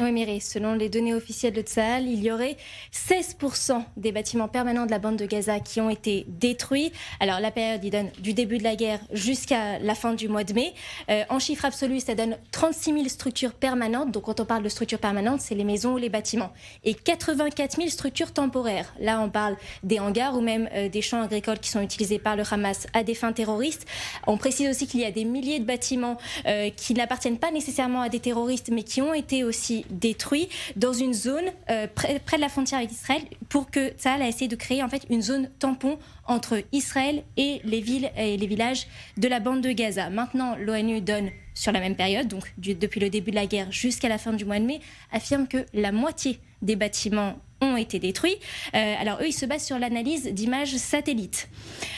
Oui, Mireille, selon les données officielles de Tsahal, il y aurait 16% des bâtiments permanents de la bande de Gaza qui ont été détruits. Alors, la période, il donne du début de la guerre jusqu'à la fin du mois de mai. En chiffre absolu, ça donne 36 000 structures permanentes. Donc, quand on parle de structures permanentes, c'est les maisons ou les bâtiments. Et 84 000 structures temporaires. Là, on parle des hangars ou même des champs agricoles qui sont utilisés par le Hamas à des fins terroristes. On précise aussi qu'il y a des milliers de bâtiments qui n'appartiennent pas nécessairement à des terroristes, mais qui ont été aussi détruits dans une zone près de la frontière avec Israël, pour que Tsahal a essayé de créer en fait une zone tampon entre Israël et les villes et les villages de la bande de Gaza. Maintenant, l'ONU donne sur la même période, donc depuis le début de la guerre jusqu'à la fin du mois de mai, affirme que la moitié des bâtiments ont été détruits. Alors eux, ils se basent sur l'analyse d'images satellites.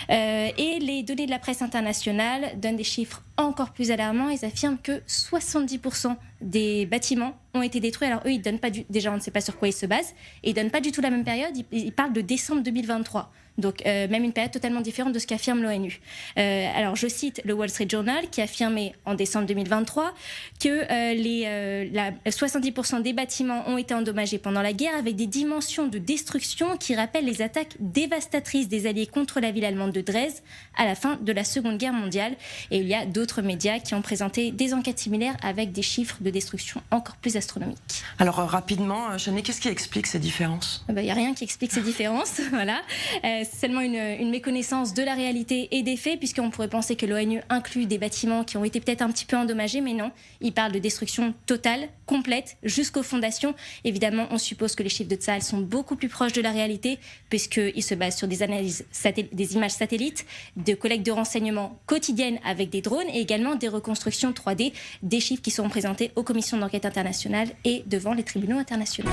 Et les données de la presse internationale donnent des chiffres encore plus alarmants. Ils affirment que 70% des bâtiments ont été détruits. Alors eux, ils donnent pas déjà, on ne sait pas sur quoi ils se basent. Et ils donnent pas du tout la même période. Ils parlent de décembre 2023. Donc même une période totalement différente de ce qu'affirme l'ONU. Alors je cite le Wall Street Journal qui affirmait en décembre 2023 que 70% des bâtiments ont été endommagés pendant la guerre, avec des dimensions de destruction qui rappellent les attaques dévastatrices des Alliés contre la ville allemande de Dresde à la fin de la Seconde Guerre mondiale. Et il y a d'autres médias qui ont présenté des enquêtes similaires avec des chiffres de destruction encore plus astronomiques. Alors rapidement, Chani, qu'est-ce qui explique ces différences ? Il n'y a rien qui explique ces différences, voilà. C'est seulement une méconnaissance de la réalité et des faits, puisqu'on pourrait penser que l'ONU inclut des bâtiments qui ont été peut-être un petit peu endommagés, mais non, il parle de destruction totale, complète, jusqu'aux fondations. Évidemment, on suppose que les chiffres de Tsahal sont beaucoup plus proches de la réalité, puisqu'ils se basent sur des analyses, des images satellites, de collectes de renseignements quotidiennes avec des drones, et également des reconstructions 3D, des chiffres qui seront présentés aux commissions d'enquête internationales et devant les tribunaux internationaux.